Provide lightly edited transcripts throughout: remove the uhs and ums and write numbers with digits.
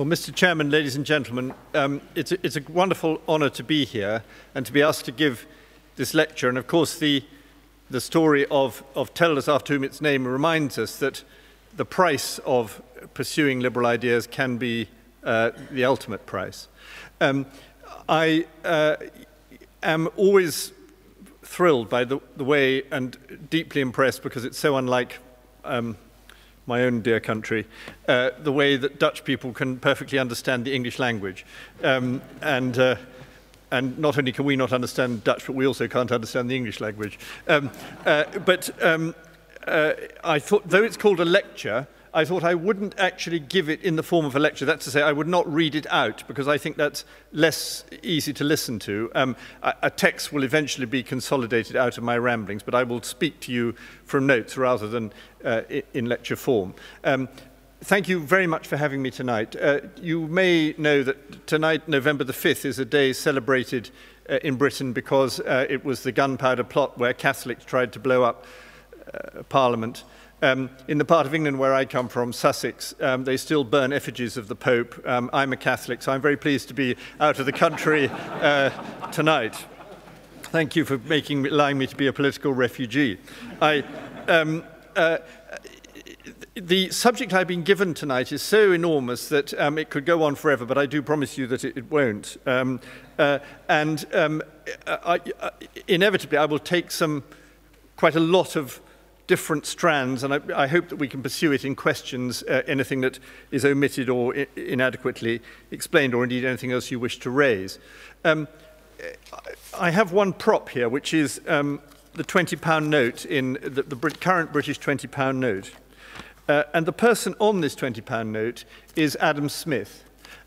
Well, Mr. Chairman, ladies and gentlemen, it's a wonderful honour to be here and to be asked to give this lecture. And of course, the story of Telders, after whom it's named, reminds us that the price of pursuing liberal ideas can be the ultimate price. I am always thrilled by the way, and deeply impressed, because it's so unlike my own dear country, the way that Dutch people can perfectly understand the English language. And not only can we not understand Dutch, but we also can't understand the English language. I thought, though it's called a lecture, I thought I wouldn't actually give it in the form of a lecture. That's to say, I would not read it out, because I think that's less easy to listen to. A text will eventually be consolidated out of my ramblings, but I will speak to you from notes rather than in lecture form. Thank you very much for having me tonight. You may know that tonight, November the 5th, is a day celebrated in Britain because it was the gunpowder plot where Catholics tried to blow up Parliament. In the part of England where I come from, Sussex, they still burn effigies of the Pope. I'm a Catholic, so I'm very pleased to be out of the country tonight. Thank you for allowing me to be a political refugee. The subject I've been given tonight is so enormous that it could go on forever, but I do promise you that it won't. Inevitably, I will take quite a lot of different strands, and I hope that we can pursue it in questions, anything that is omitted or inadequately explained, or indeed anything else you wish to raise. I have one prop here, which is the £20 note, in the current British £20 note. And the person on this £20 note is Adam Smith,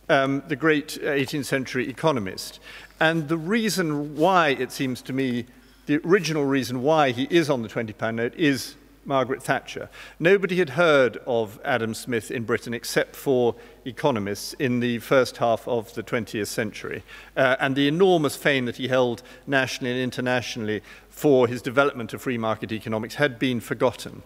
the great 18th century economist. And the reason why, it seems to me, the original reason why he is on the £20 note is Margaret Thatcher. Nobody had heard of Adam Smith in Britain except for economists in the first half of the 20th century. And the enormous fame that he held nationally and internationally for his development of free market economics had been forgotten.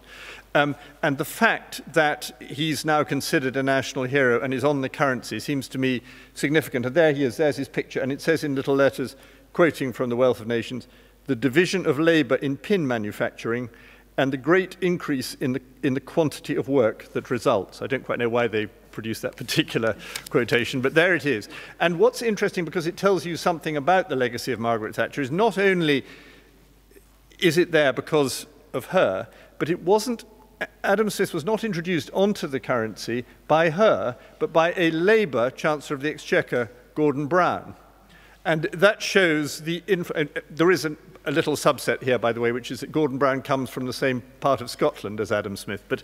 And the fact that he's now considered a national hero and is on the currency seems to me significant. And there he is, there's his picture, and it says in little letters, quoting from The Wealth of Nations, "The division of labour in pin manufacturing and the great increase in the quantity of work that results." I don't quite know why they produced that particular quotation, but there it is. And what's interesting, because it tells you something about the legacy of Margaret Thatcher, is not only is it there because of her, but it wasn't, Adam Smith was not introduced onto the currency by her, but by a Labour Chancellor of the Exchequer, Gordon Brown. And that shows there is a little subset here, by the way, which is that Gordon Brown comes from the same part of Scotland as Adam Smith. But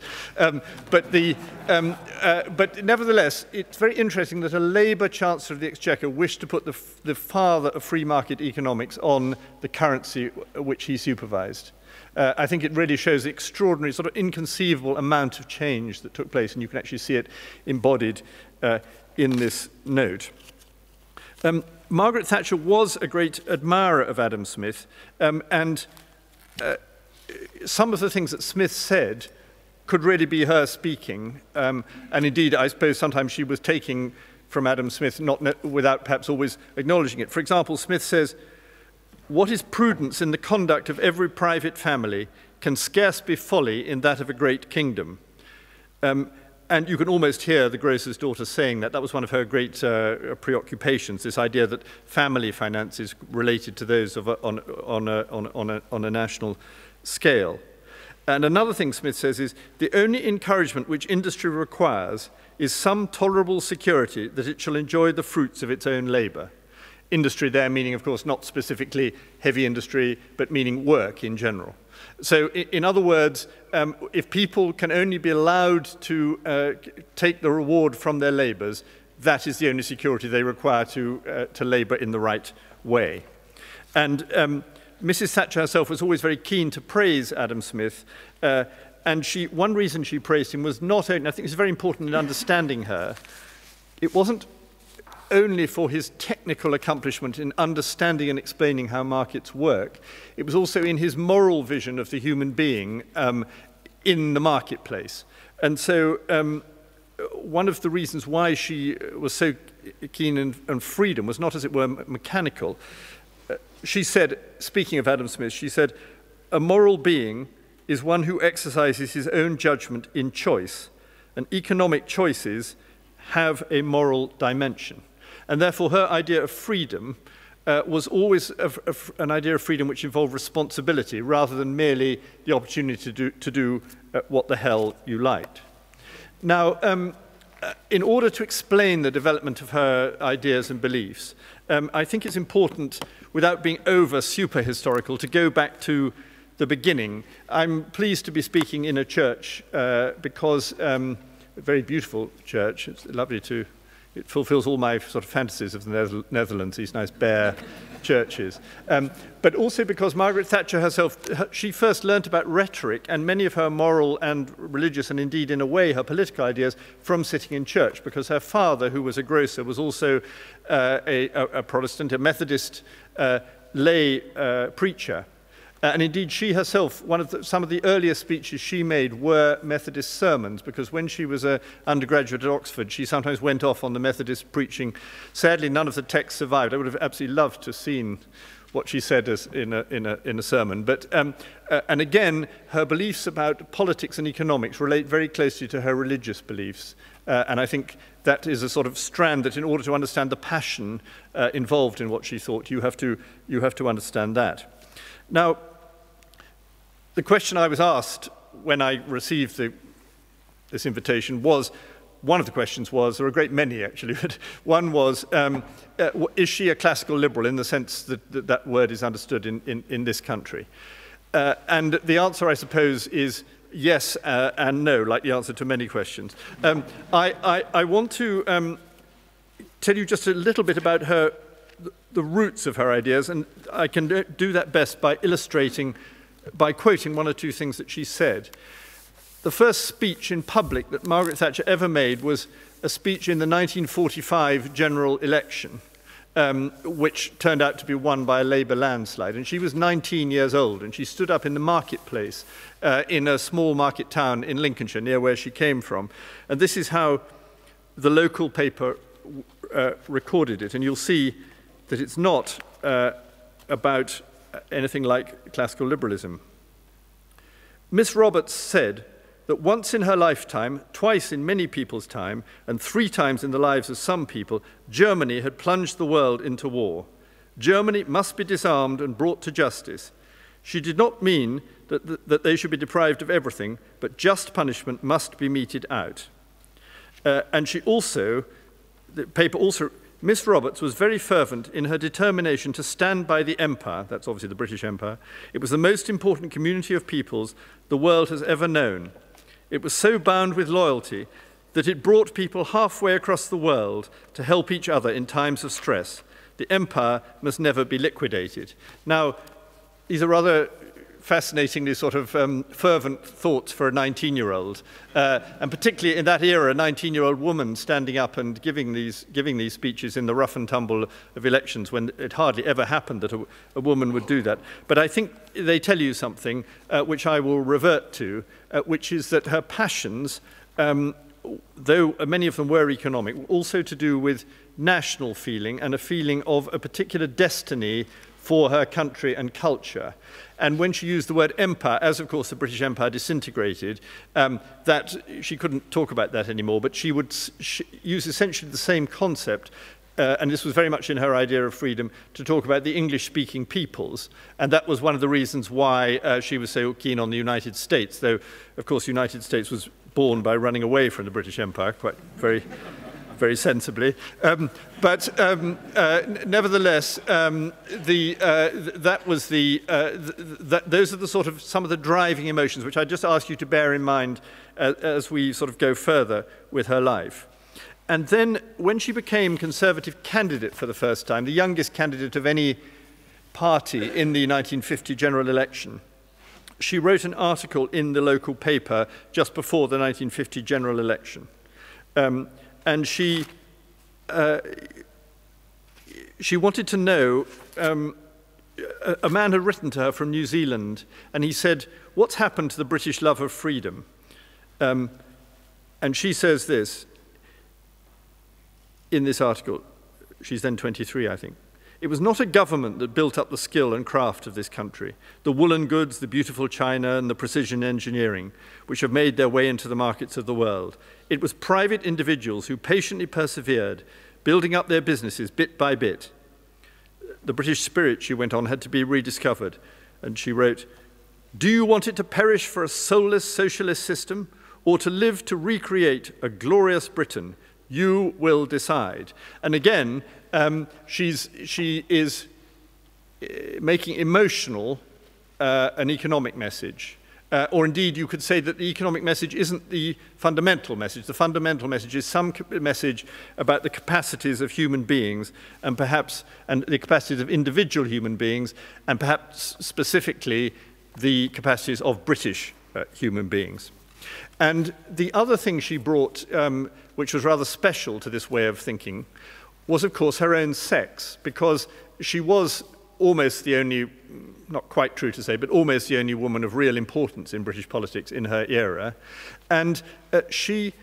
nevertheless, it's very interesting that a Labour Chancellor of the Exchequer wished to put the father of free market economics on the currency which he supervised. I think it really shows the extraordinary, sort of inconceivable amount of change that took place, and you can actually see it embodied in this note. Margaret Thatcher was a great admirer of Adam Smith, and some of the things that Smith said could really be her speaking, and indeed I suppose sometimes she was taking from Adam Smith without perhaps always acknowledging it. For example, Smith says, "What is prudence in the conduct of every private family can scarce be folly in that of a great kingdom." And you can almost hear the grocer's daughter saying that. That was one of her great preoccupations, this idea that family finance is related to those on a national scale. And another thing Smith says is, "The only encouragement which industry requires is some tolerable security that it shall enjoy the fruits of its own labour." Industry there meaning, of course, not specifically heavy industry, but meaning work in general. So, in other words, if people can only be allowed to take the reward from their labours, that is the only security they require to labour in the right way. And Mrs. Thatcher herself was always very keen to praise Adam Smith, and one reason she praised him was not only, I think it's very important in understanding her, it wasn't only for his technical accomplishment in understanding and explaining how markets work. It was also in his moral vision of the human being in the marketplace. And so one of the reasons why she was so keen on freedom was not, as it were, mechanical. She said, speaking of Adam Smith, she said, "A moral being is one who exercises his own judgment in choice, and economic choices have a moral dimension." And therefore her idea of freedom was always an idea of freedom which involved responsibility rather than merely the opportunity to do what the hell you liked. Now, in order to explain the development of her ideas and beliefs, I think it's important, without being super historical, to go back to the beginning. I'm pleased to be speaking in a church because a very beautiful church. It's lovely to. It fulfills all my sort of fantasies of the Netherlands, these nice bare churches. But also because Margaret Thatcher herself, she first learnt about rhetoric and many of her moral and religious, and indeed in a way her political ideas, from sitting in church, because her father, who was a grocer, was also a Protestant, a Methodist lay preacher. And indeed, she herself, some of the earliest speeches she made were Methodist sermons, because when she was an undergraduate at Oxford, she sometimes went off on the Methodist preaching. Sadly, none of the text survived. I would have absolutely loved to have seen what she said in a sermon. But, and again, her beliefs about politics and economics relate very closely to her religious beliefs. And I think that is a sort of strand that, in order to understand the passion involved in what she thought, you have to understand that. Now, the question I was asked when I received this invitation was, one of the questions was, there are a great many actually, but one was, is she a classical liberal in the sense that that word is understood in this country? And the answer, I suppose, is yes and no, like the answer to many questions. I want to tell you just a little bit about the roots of her ideas, and I can do that best by illustrating, by quoting one or two things that she said. The first speech in public that Margaret Thatcher ever made was a speech in the 1945 general election, which turned out to be won by a Labour landslide. And she was 19 years old, and she stood up in the marketplace in a small market town in Lincolnshire, near where she came from. And this is how the local paper recorded it. And you'll see that it's not about anything like classical liberalism. Miss Roberts said that once in her lifetime, twice in many people's time, and 3 times in the lives of some people, Germany had plunged the world into war. Germany must be disarmed and brought to justice. She did not mean that they should be deprived of everything, but just punishment must be meted out. And she also, the paper also, Miss Roberts was very fervent in her determination to stand by the empire, that's obviously the British Empire. It was the most important community of peoples the world has ever known. It was so bound with loyalty that it brought people halfway across the world to help each other in times of stress. The empire must never be liquidated. Now, these are rather fascinatingly sort of fervent thoughts for a 19-year-old, and particularly in that era, a 19-year-old woman standing up and giving these speeches in the rough and tumble of elections, when it hardly ever happened that a woman would do that. But I think they tell you something which I will revert to, which is that her passions, though many of them were economic, were also to do with national feeling and a feeling of a particular destiny for her country and culture. And when she used the word empire, as of course the British Empire disintegrated, that she couldn't talk about that anymore, but she would use essentially the same concept, and this was very much in her idea of freedom, to talk about the English-speaking peoples. And that was one of the reasons why she was so keen on the United States, though, of course, the United States was born by running away from the British Empire, quite very sensibly. Nevertheless, those are the sort of some of the driving emotions, which I just ask you to bear in mind as we sort of go further with her life. And then when she became Conservative candidate for the first time, the youngest candidate of any party in the 1950 general election, she wrote an article in the local paper just before the 1950 general election. And she wanted to know, a man had written to her from New Zealand, and he said, "What's happened to the British love of freedom?" And she says this, in this article, she's then 23, I think, "It was not a government that built up the skill and craft of this country, the woolen goods, the beautiful china, and the precision engineering, which have made their way into the markets of the world. It was private individuals who patiently persevered, building up their businesses bit by bit. The British spirit," she went on, "had to be rediscovered." And she wrote, "Do you want it to perish for a soulless socialist system, or to live to recreate a glorious Britain? You will decide." And again, she is making emotional an economic message. Or indeed, you could say that the economic message isn't the fundamental message. The fundamental message is some message about the capacities of human beings, and the capacities of individual human beings, and perhaps specifically the capacities of British human beings. And the other thing she brought, which was rather special to this way of thinking, was, of course, her own sex, because she was almost the only, not quite true to say, but almost the only woman of real importance in British politics in her era. And she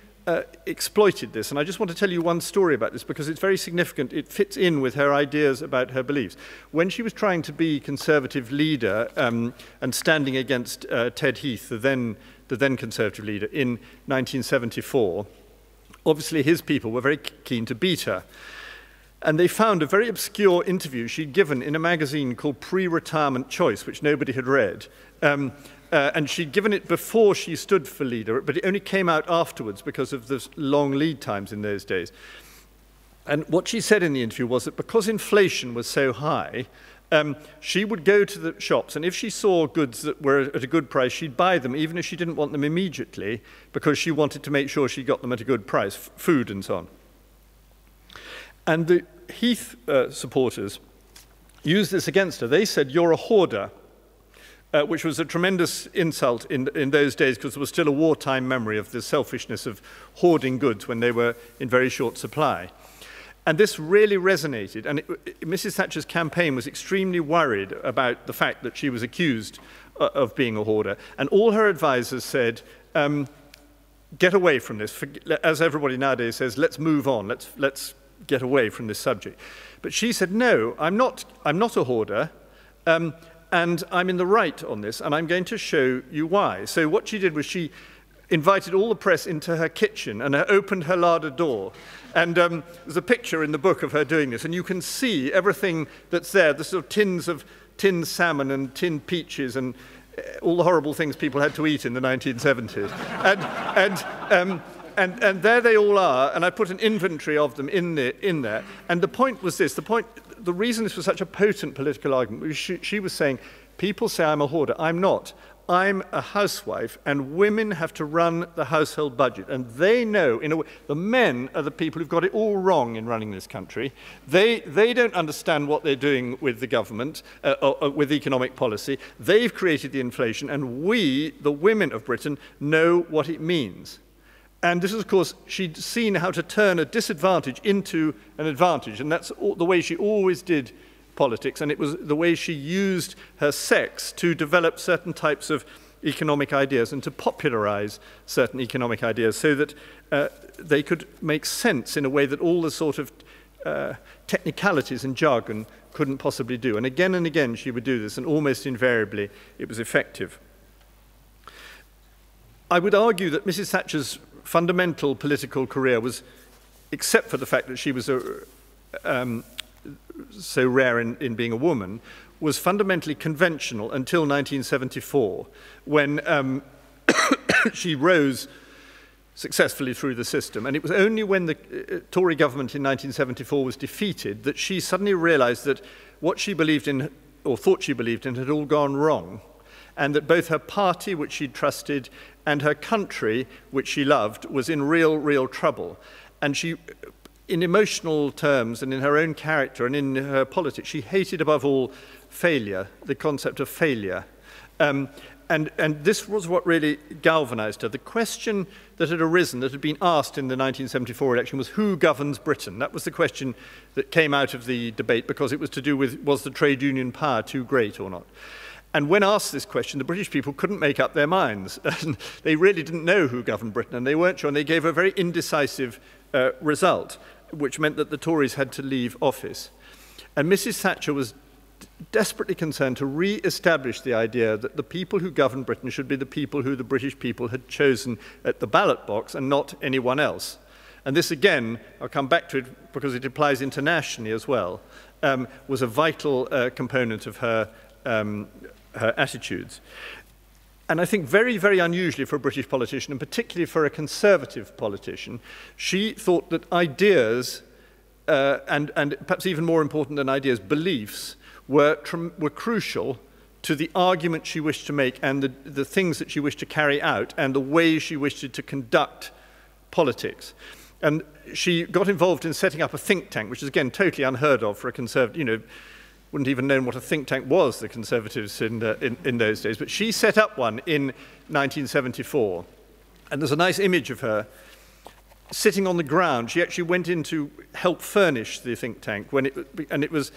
exploited this. And I just want to tell you one story about this, because it's very significant. It fits in with her ideas about her beliefs. When she was trying to be Conservative leader and standing against Ted Heath, the then Conservative leader, in 1974, obviously his people were very keen to beat her. And they found a very obscure interview she'd given in a magazine called Pre-Retirement Choice, which nobody had read. And she'd given it before she stood for leader, but it only came out afterwards because of the long lead times in those days. And what she said in the interview was that because inflation was so high, she would go to the shops, and if she saw goods that were at a good price, she'd buy them, even if she didn't want them immediately, because she wanted to make sure she got them at a good price, food and so on. And the Heath supporters used this against her. They said, "You're a hoarder," which was a tremendous insult in those days, because there was still a wartime memory of the selfishness of hoarding goods when they were in very short supply. And this really resonated. And Mrs. Thatcher's campaign was extremely worried about the fact that she was accused of being a hoarder. And all her advisors said, get away from this. As everybody nowadays says, let's move on. Let's get away from this subject. But she said, "No, I'm not a hoarder, and I'm in the right on this, and I'm going to show you why." So what she did was she invited all the press into her kitchen and opened her larder door. And there's a picture in the book of her doing this, and you can see everything that's there, the sort of tins of tinned salmon and tinned peaches and all the horrible things people had to eat in the 1970s. And there they all are, and I put an inventory of them in there. And the point was this, the reason this was such a potent political argument was she was saying, people say I'm a hoarder. I'm not. I'm a housewife, and women have to run the household budget. And they know, in a way, the men are the people who've got it all wrong in running this country. They don't understand what they're doing with the government, or with economic policy. They've created the inflation, and we, the women of Britain, know what it means. And this is, of course, she'd seen how to turn a disadvantage into an advantage, and that's the way she always did politics, and it was the way she used her sex to develop certain types of economic ideas and to popularize certain economic ideas so that they could make sense in a way that all the sort of technicalities and jargon couldn't possibly do. And again she would do this, and almost invariably it was effective. I would argue that Mrs. Thatcher's fundamental political career was, except for the fact that she was so rare in being a woman, was fundamentally conventional until 1974, when she rose successfully through the system. And it was only when the Tory government in 1974 was defeated that she suddenly realized that what she believed in, or thought she believed in, had all gone wrong, and that both her party, which she trusted, and her country, which she loved, was in real trouble. And she, in emotional terms and in her own character and in her politics, she hated above all failure, the concept of failure. And this was what really galvanized her. The question that had arisen, that had been asked in the 1974 election, was who governs Britain? That was the question that came out of the debate, because it was to do with, was the trade union power too great or not? And when asked this question, the British people couldn't make up their minds. They really didn't know who governed Britain, and they weren't sure, and they gave a very indecisive result. which meant that the Tories had to leave office. And Mrs. Thatcher was desperately concerned to re-establish the idea that the people who govern Britain should be the people who the British people had chosen at the ballot box and not anyone else. And this again, I'll come back to it because it applies internationally as well, was a vital component of her attitudes. And I think very, very unusually for a British politician, and particularly for a conservative politician, she thought that ideas, and perhaps even more important than ideas, beliefs, were crucial to the argument she wished to make and the things that she wished to carry out and the way she wished to conduct politics. And she got involved in setting up a think tank, which is, again, totally unheard of for a conservative, you know, wouldn't even known what a think tank was, the Conservatives in those days. But she set up one in 1974. And there's a nice image of her sitting on the ground. She actually went in to help furnish the think tank. And it was,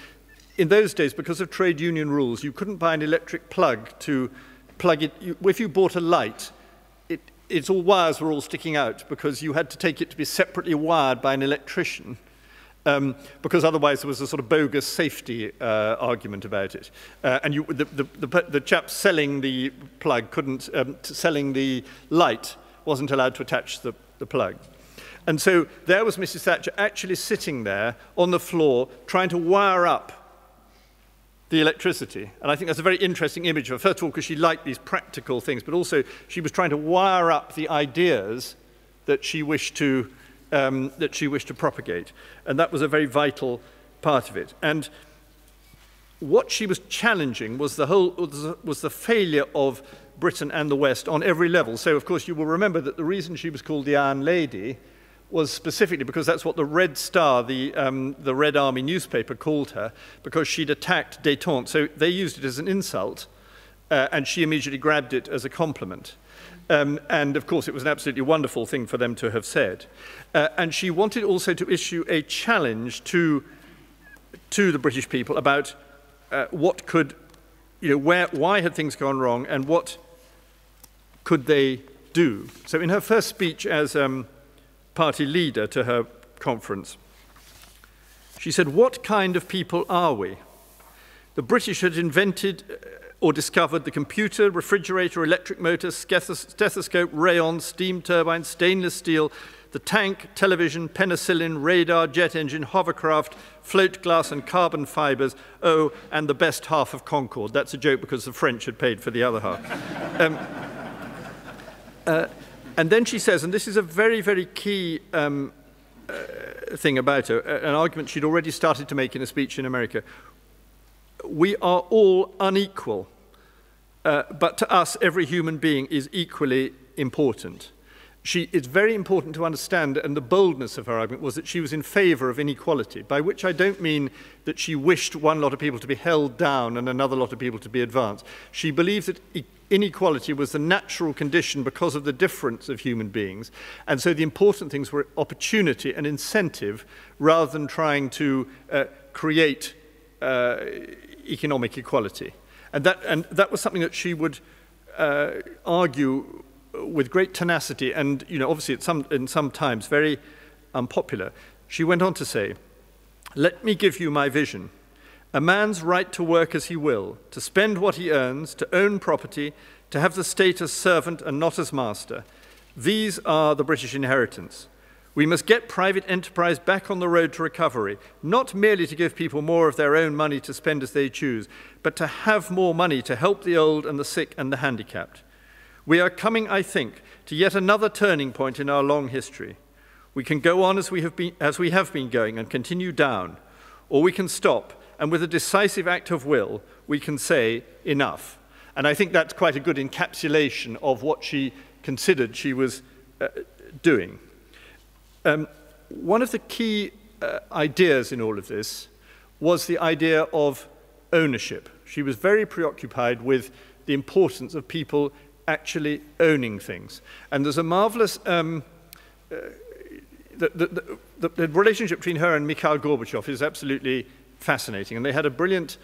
in those days, because of trade union rules, you couldn't buy an electric plug to plug it. If you bought a light, its all wires were all sticking out because you had to take it to be separately wired by an electrician. Because otherwise there was a sort of bogus safety argument about it. And the chap selling the plug couldn't, selling the light wasn't allowed to attach the plug. And so there was Mrs. Thatcher actually sitting there on the floor trying to wire up the electricity. And I think that's a very interesting image of her. First of all, because she liked these practical things, but also she was trying to wire up the ideas that she wished to propagate. And that was a very vital part of it. And what she was challenging was the failure of Britain and the West on every level. So, of course, you will remember that the reason she was called the Iron Lady was specifically because that's what the Red Star, the Red Army newspaper, called her, because she'd attacked détente. So they used it as an insult, and she immediately grabbed it as a compliment. And, of course, it was an absolutely wonderful thing for them to have said. And she wanted also to issue a challenge to the British people about what could, you know, why had things gone wrong and what could they do. So in her first speech as party leader to her conference, she said, "What kind of people are we? The British had invented or discovered the computer, refrigerator, electric motor, stethoscope, rayon, steam turbine, stainless steel, the tank, television, penicillin, radar, jet engine, hovercraft, float glass and carbon fibers, oh, and the best half of Concorde." That's a joke because the French had paid for the other half. And then she says, and this is a very, very key thing about her, an argument she'd already started to make in a speech in America, "We are all unequal, but to us, every human being is equally important." It's very important to understand, and the boldness of her argument was that she was in favor of inequality, by which I don't mean that she wished one lot of people to be held down and another lot of people to be advanced. She believed that inequality was the natural condition because of the difference of human beings, and so the important things were opportunity and incentive rather than trying to create economic equality. And that was something that she would argue with great tenacity and, you know, obviously in some times very unpopular. She went on to say, "Let me give you my vision. A man's right to work as he will, to spend what he earns, to own property, to have the state as servant and not as master. These are the British inheritance. We must get private enterprise back on the road to recovery, not merely to give people more of their own money to spend as they choose, but to have more money to help the old and the sick and the handicapped. We are coming, I think, to yet another turning point in our long history. We can go on as we have been going and continue down, or we can stop, and with a decisive act of will, we can say enough." And I think that's quite a good encapsulation of what she considered she was doing. One of the key ideas in all of this was the idea of ownership. She was very preoccupied with the importance of people actually owning things. And there's a marvelous, the relationship between her and Mikhail Gorbachev is absolutely fascinating. And they had a brilliant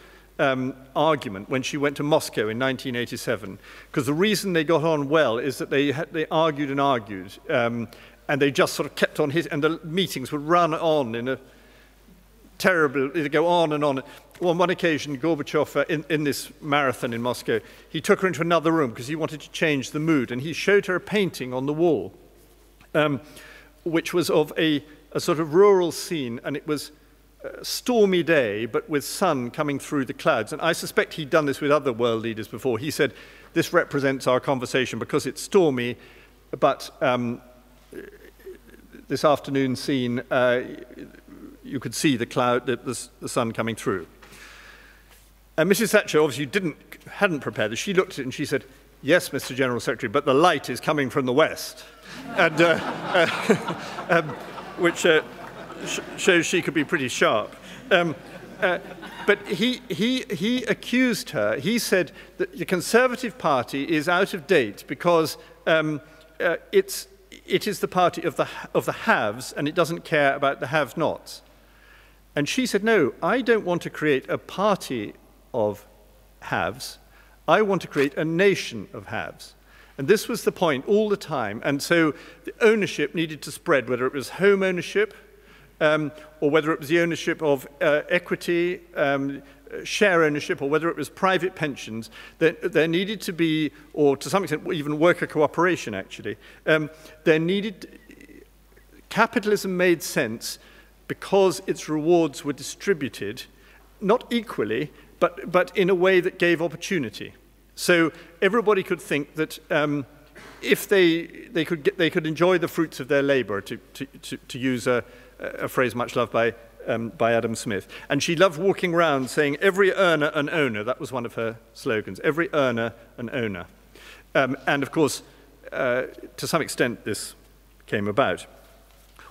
argument when she went to Moscow in 1987, because the reason they got on well is that they argued and argued. and they just sort of kept on hitting, and the meetings would run on in a terrible, it'd go on and on. On one occasion, Gorbachev, in this marathon in Moscow, he took her into another room because he wanted to change the mood, and he showed her a painting on the wall, which was of a sort of rural scene, and it was a stormy day, but with sun coming through the clouds. And I suspect he'd done this with other world leaders before. He said, this represents our conversation because it's stormy, but this afternoon scene, you could see the cloud, the sun coming through. And Mrs. Thatcher obviously hadn't prepared this. She looked at it and she said, yes, Mr. General Secretary, but the light is coming from the west. And, which shows she could be pretty sharp. But he accused her. He said that the Conservative Party is out of date because it is the party of the haves, and it doesn't care about the have-nots. And she said, no, I don't want to create a party of haves. I want to create a nation of haves. And this was the point all the time. And so the ownership needed to spread, whether it was home ownership, or whether it was the ownership of equity, share ownership, or whether it was private pensions. There needed to be, or to some extent even worker cooperation actually, capitalism made sense because its rewards were distributed, not equally, but in a way that gave opportunity. So everybody could think that if they could enjoy the fruits of their labor, to use a phrase much loved by Adam Smith. And she loved walking around saying, every earner an owner. That was one of her slogans, every earner an owner. And of course, to some extent, this came about.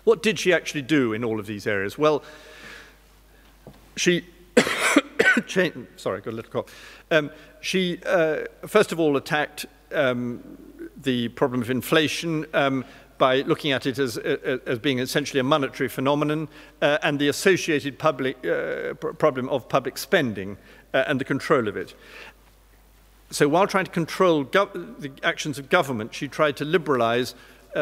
What did she actually do in all of these areas? Well, she sorry, got a little cough. She, first of all, attacked the problem of inflation by looking at it as being essentially a monetary phenomenon and the associated problem of public spending and the control of it. So while trying to control the actions of government, she tried to liberalize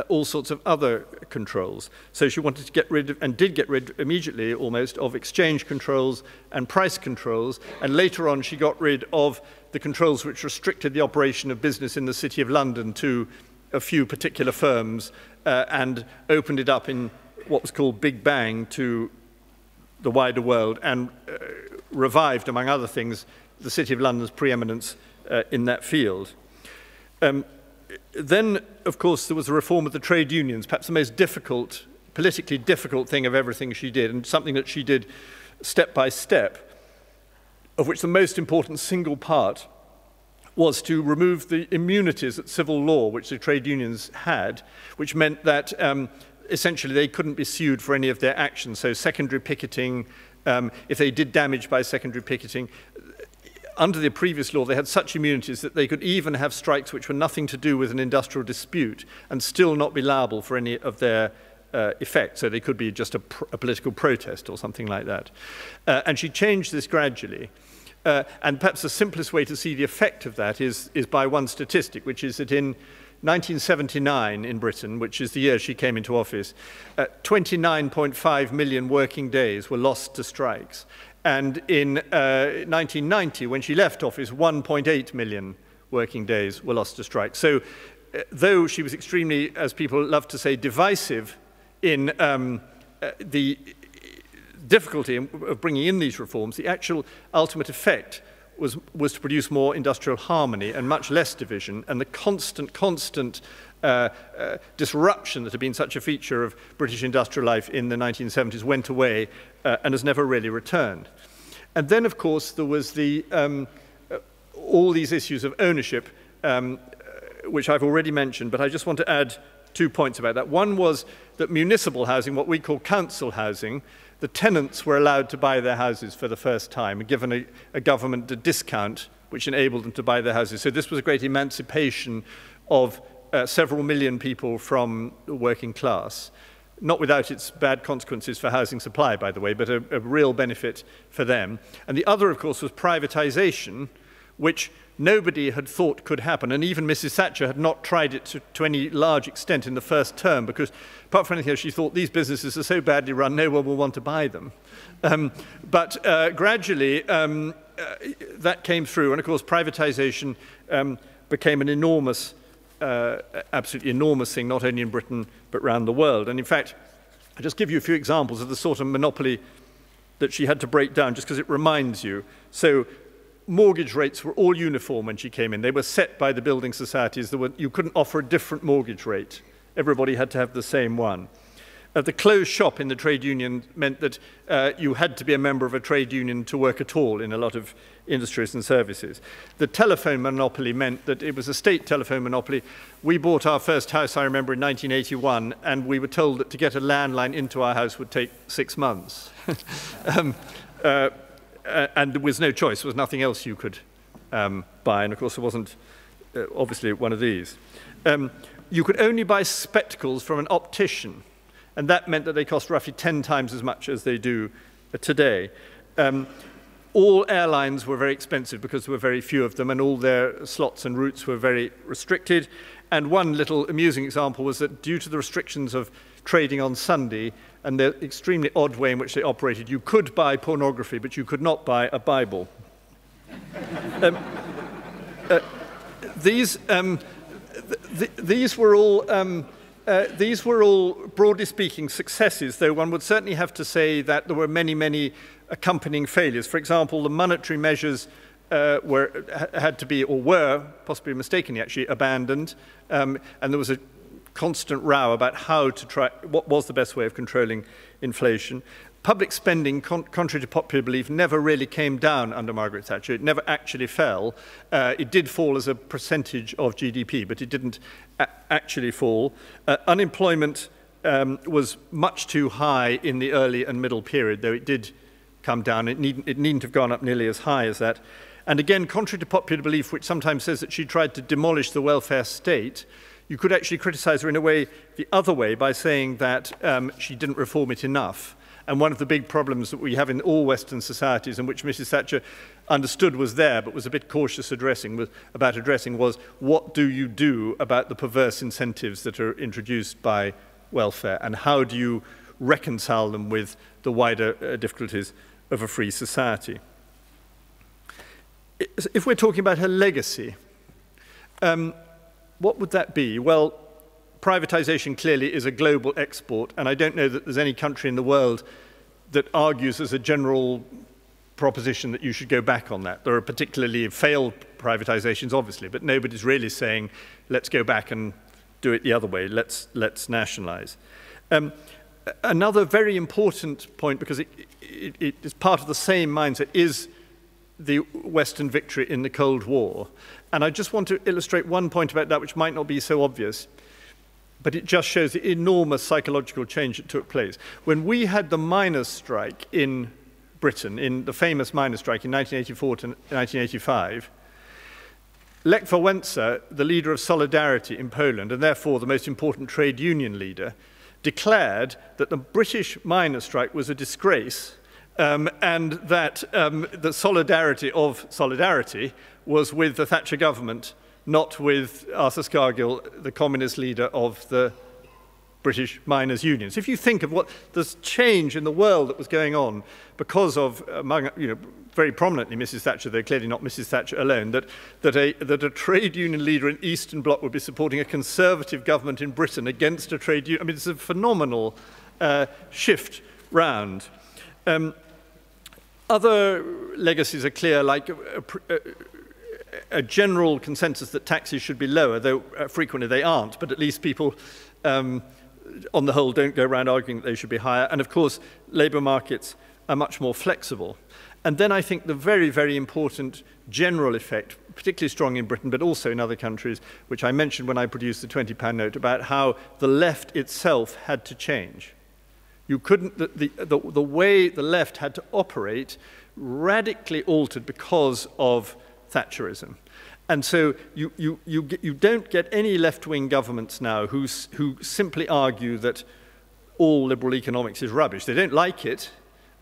all sorts of other controls. So she wanted to get rid of, and did get rid immediately almost, of exchange controls and price controls, and later on she got rid of the controls which restricted the operation of business in the City of London to a few particular firms and opened it up in what was called Big Bang to the wider world and revived, among other things, the City of London's preeminence in that field. Then, of course, there was the reform of the trade unions, perhaps the most difficult, politically difficult thing of everything she did, and something that she did step by step, of which the most important single part was to remove the immunities at civil law which the trade unions had, which meant that essentially they couldn't be sued for any of their actions. So secondary picketing, if they did damage by secondary picketing, under the previous law, they had such immunities that they could even have strikes which were nothing to do with an industrial dispute and still not be liable for any of their effects. So they could be just a political protest or something like that. And she changed this gradually. And perhaps the simplest way to see the effect of that is by one statistic, which is that in 1979 in Britain, which is the year she came into office, 29.5 million working days were lost to strikes. And in 1990, when she left office, 1.8 million working days were lost to strike. So though she was extremely, as people love to say, divisive in the difficulty of bringing in these reforms, the actual ultimate effect was to produce more industrial harmony and much less division, and the constant disruption that had been such a feature of British industrial life in the 1970s went away and has never really returned. And then, of course, there was all these issues of ownership, which I've already mentioned, but I just want to add 2 points about that. One was that municipal housing, what we call council housing, the tenants were allowed to buy their houses for the first time, given a government discount which enabled them to buy their houses. So this was a great emancipation of several million people from the working class, not without its bad consequences for housing supply, by the way, but a real benefit for them. And the other, of course, was privatization, which nobody had thought could happen, and even Mrs. Thatcher had not tried it to any large extent in the first term, because apart from anything else, she thought these businesses are so badly run, no one will want to buy them. But gradually, that came through, and of course, privatization became an enormous, absolutely enormous thing, not only in Britain, but around the world. And in fact, I'll just give you a few examples of the sort of monopoly that she had to break down, just because it reminds you. So, mortgage rates were all uniform when she came in. They were set by the building societies. You couldn't offer a different mortgage rate. Everybody had to have the same one. The closed shop in the trade union meant that you had to be a member of a trade union to work at all in a lot of industries and services. The telephone monopoly meant that it was a state telephone monopoly. We bought our first house, I remember, in 1981, and we were told that to get a landline into our house would take 6 months. And there was no choice. There was nothing else you could buy. And of course, it wasn't obviously one of these. You could only buy spectacles from an optician. And that meant that they cost roughly 10 times as much as they do today. All airlines were very expensive because there were very few of them, and all their slots and routes were very restricted. And one little amusing example was that due to the restrictions of trading on Sunday and the extremely odd way in which they operated, you could buy pornography, but you could not buy a Bible. These were all, broadly speaking, successes, though one would certainly have to say that there were many, many accompanying failures. For example, the monetary measures had to be, or were, possibly mistakenly actually, abandoned, and there was a constant row about how to try, what was the best way of controlling inflation. Public spending, contrary to popular belief, never really came down under Margaret Thatcher. It never actually fell. It did fall as a percentage of GDP, but it didn't actually fall. Unemployment was much too high in the early and middle period, though it did come down. It needn't have gone up nearly as high as that. And again, contrary to popular belief, which sometimes says that she tried to demolish the welfare state, you could actually criticize her in a way the other way by saying that she didn't reform it enough. And one of the big problems that we have in all Western societies, and which Mrs. Thatcher understood was there, but was a bit cautious about addressing, was what do you do about the perverse incentives that are introduced by welfare, and how do you reconcile them with the wider difficulties of a free society? If we're talking about her legacy, what would that be? Well, privatization clearly is a global export, and I don't know that there's any country in the world that argues as a general proposition that you should go back on that. There are particularly failed privatizations, obviously, but nobody's really saying, let's go back and do it the other way, let's nationalize. Another very important point, because it is part of the same mindset, is the Western victory in the Cold War. And I just want to illustrate one point about that which might not be so obvious, but it just shows the enormous psychological change that took place. When we had the miners' strike in Britain, in the famous miners' strike in 1984 to 1985, Lech Wałęsa, the leader of Solidarity in Poland, and therefore the most important trade union leader, declared that the British miners' strike was a disgrace, and that the solidarity of Solidarity was with the Thatcher government, not with Arthur Scargill, the communist leader of the British Miners' Unions. If you think of what this change in the world that was going on because of, very prominently Mrs. Thatcher, though clearly not Mrs. Thatcher alone, that a trade union leader in Eastern Bloc would be supporting a conservative government in Britain against a trade union. I mean, it's a phenomenal shift round. Other legacies are clear, like a general consensus that taxes should be lower, though frequently they aren't, but at least people, on the whole, don't go around arguing that they should be higher. And of course, labour markets are much more flexible. And then I think the very, very important general effect, particularly strong in Britain, but also in other countries, which I mentioned when I produced the £20 note, about how the left itself had to change. You couldn't, the way the left had to operate radically altered because of Thatcherism. And so you don't get any left-wing governments now who simply argue that all liberal economics is rubbish. They don't like it,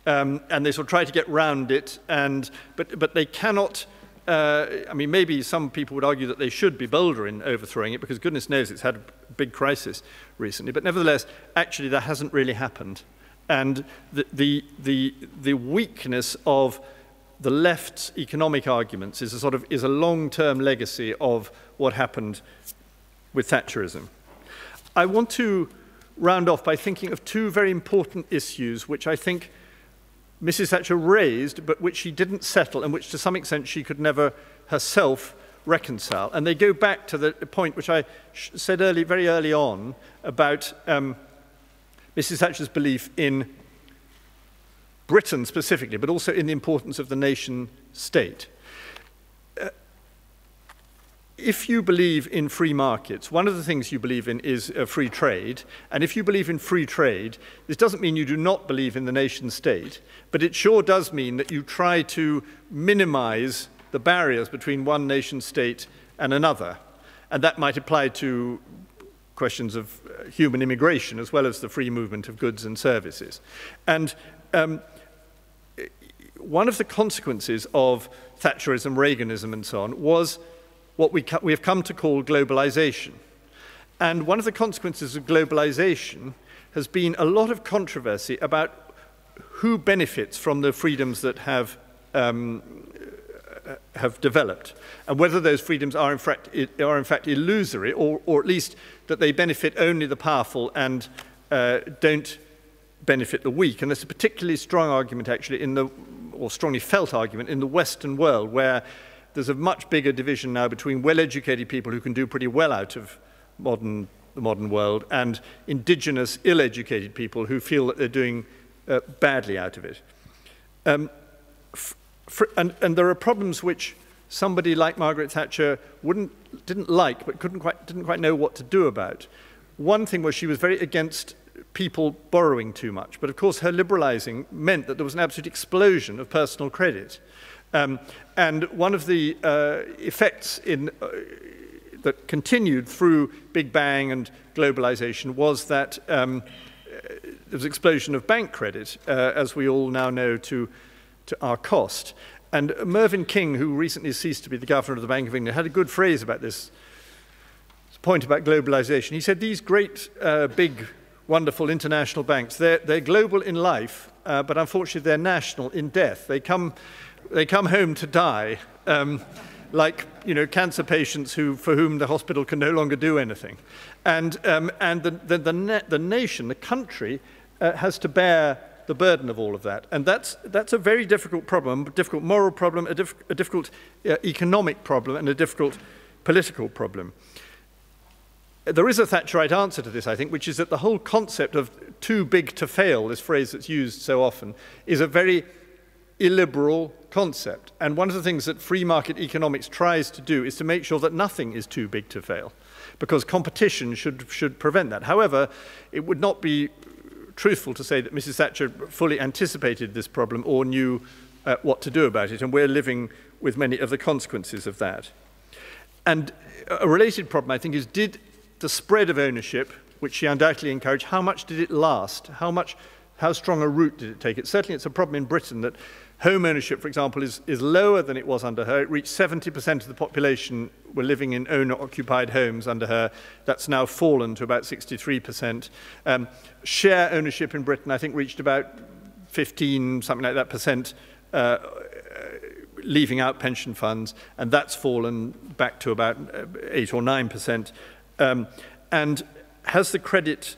and they sort of try to get round it, but they cannot I mean, maybe some people would argue that they should be bolder in overthrowing it, because goodness knows it's had a big crisis recently. But nevertheless, actually, that hasn't really happened. And the weakness of the left's economic arguments is a long-term legacy of what happened with Thatcherism. I want to round off by thinking of two very important issues which I think Mrs. Thatcher raised, but which she didn't settle, and which to some extent she could never herself reconcile. And they go back to the point which I said very early on about Mrs. Thatcher's belief in Britain specifically, but also in the importance of the nation state. If you believe in free markets, one of the things you believe in is free trade. And if you believe in free trade, this doesn't mean you do not believe in the nation state, but it sure does mean that you try to minimize the barriers between one nation state and another. And that might apply to questions of human immigration as well as the free movement of goods and services. And one of the consequences of Thatcherism, Reaganism, and so on was what we have come to call globalization. And one of the consequences of globalization has been a lot of controversy about who benefits from the freedoms that have developed, and whether those freedoms are in fact illusory, or at least that they benefit only the powerful and don't benefit the weak. And there's a particularly strong argument, actually, or strongly felt argument in the Western world, where there's a much bigger division now between well-educated people who can do pretty well out of the modern world and indigenous, ill-educated people who feel that they're doing badly out of it. And there are problems which somebody like Margaret Thatcher didn't like, but didn't quite know what to do about. One thing was she was very against people borrowing too much, but of course her liberalising meant that there was an absolute explosion of personal credit. And one of the effects that continued through Big Bang and globalization was that there was an explosion of bank credit, as we all now know, to our cost. And Mervyn King, who recently ceased to be the governor of the Bank of England, had a good phrase about this point about globalization. He said, these great, big, wonderful international banks, they're global in life, but unfortunately they're national in death. They come home to die, like cancer patients for whom the hospital can no longer do anything, and the nation, the country, has to bear the burden of all of that, and that's a very difficult problem, a difficult moral problem, a difficult economic problem, and a difficult political problem. There is a Thatcherite answer to this, I think, which is that the whole concept of too big to fail, this phrase that's used so often, is a very illiberal concept. And one of the things that free market economics tries to do is to make sure that nothing is too big to fail, because competition should prevent that. However, it would not be truthful to say that Mrs. Thatcher fully anticipated this problem or knew what to do about it, and we're living with many of the consequences of that. And a related problem, I think, is did the spread of ownership, which she undoubtedly encouraged, how much did it last? How strong a root did it take? Certainly it's a problem in Britain that home ownership, for example, is lower than it was under her. It reached 70% of the population were living in owner-occupied homes under her. That's now fallen to about 63%. Share ownership in Britain, I think, reached about 15, something like that, percent, leaving out pension funds, and that's fallen back to about 8 or 9%. And has the credit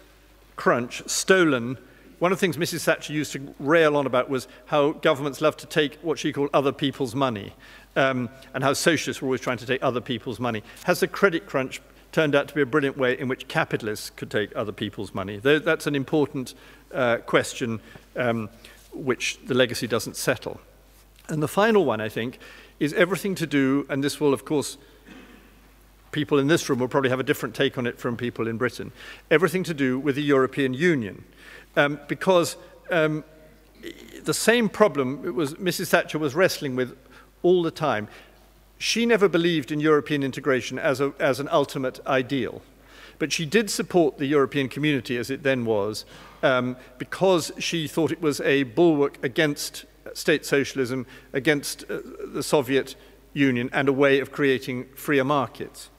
crunch stolen? One of the things Mrs. Thatcher used to rail on about was how governments love to take what she called other people's money, and how socialists were always trying to take other people's money. Has the credit crunch turned out to be a brilliant way in which capitalists could take other people's money? That's an important question which the legacy doesn't settle. And the final one, I think, is everything to do, and this will, of course, people in this room will probably have a different take on it from people in Britain, everything to do with the European Union. Because the same problem Mrs. Thatcher was wrestling with all the time. She never believed in European integration as an ultimate ideal. But she did support the European community, as it then was, because she thought it was a bulwark against state socialism, against the Soviet Union and a way of creating freer markets.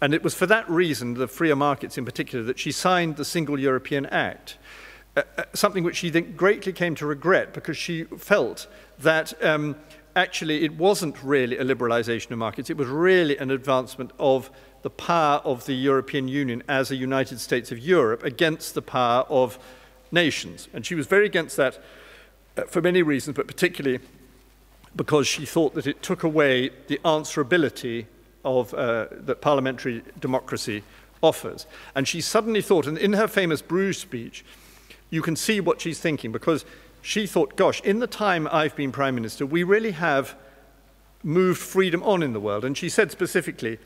And it was for that reason, the freer markets in particular, that she signed the Single European Act, something which she then greatly came to regret because she felt that actually it wasn't really a liberalization of markets, it was really an advancement of the power of the European Union as a United States of Europe against the power of nations. And she was very against that for many reasons, but particularly because she thought that it took away the answerability of that parliamentary democracy offers. And she suddenly thought, and in her famous Bruges speech, you can see what she's thinking, because she thought, gosh, in the time I've been Prime Minister, we really have moved freedom on in the world. And she said specifically,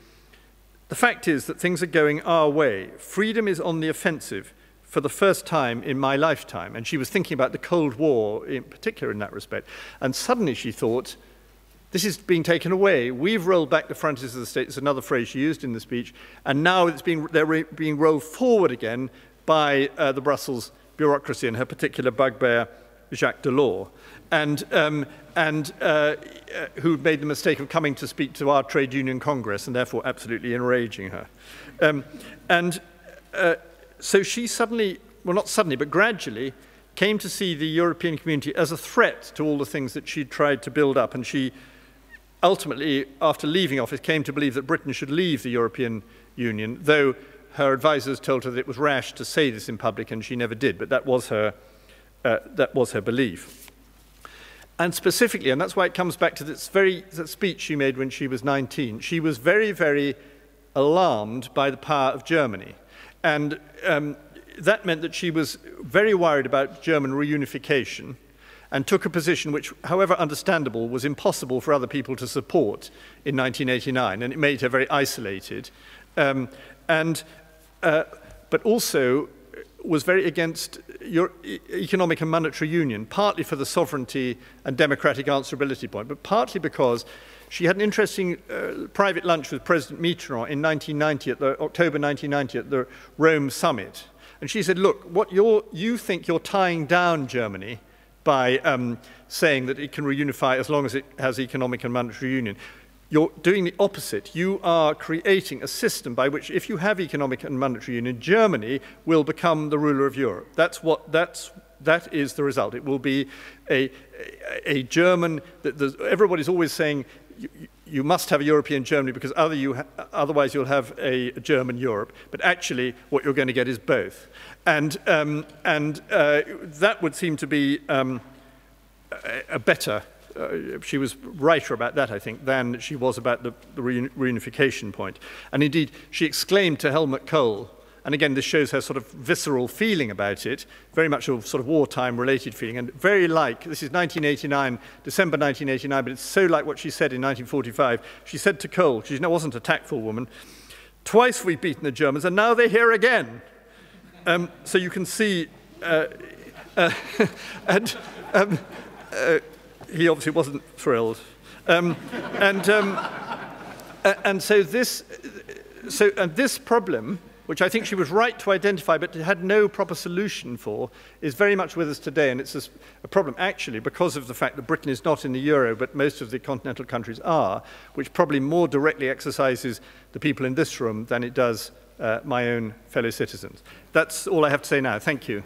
the fact is that things are going our way. Freedom is on the offensive for the first time in my lifetime. And she was thinking about the Cold War in particular in that respect. And suddenly she thought, this is being taken away. We've rolled back the frontiers of the state. It's another phrase she used in the speech. And now they're being rolled forward again by the Brussels bureaucracy and her particular bugbear, Jacques Delors, who made the mistake of coming to speak to our trade union congress and therefore absolutely enraging her. So she suddenly, well not suddenly, but gradually came to see the European community as a threat to all the things that she'd tried to build up. And she ultimately, after leaving office, came to believe that Britain should leave the European Union, though her advisors told her that it was rash to say this in public, and she never did, but that was her belief. And specifically, and that's why it comes back to that speech she made when she was 19, she was very, very alarmed by the power of Germany. And that meant that she was very worried about German reunification and took a position which, however understandable, was impossible for other people to support in 1989, and it made her very isolated. But also was very against economic and monetary union, partly for the sovereignty and democratic answerability point, but partly because she had an interesting private lunch with President Mitterrand in 1990, October 1990 at the Rome summit. And she said, look, you think you're tying down Germany by saying that it can reunify as long as it has economic and monetary union. You're doing the opposite. You are creating a system by which, if you have economic and monetary union, Germany will become the ruler of Europe. That is the result. It will be a German. Everybody's always saying you must have a European Germany because otherwise you'll have a German Europe. But actually, what you're going to get is both. And that would seem to be a better. She was righter about that, I think, than she was about the reunification point. And indeed, she exclaimed to Helmut Kohl, and again, this shows her sort of visceral feeling about it, very much a sort of wartime-related feeling, and very like, this is 1989, December 1989, but it's so like what she said in 1945. She said to Kohl, she wasn't a tactful woman, twice we've beaten the Germans, and now they're here again. So you can see, he obviously wasn't thrilled, and so this problem, which I think she was right to identify, but had no proper solution for, is very much with us today, and it's a problem actually because of the fact that Britain is not in the euro, but most of the continental countries are, which probably more directly exercises the people in this room than it does my own fellow citizens. That's all I have to say now. Thank you.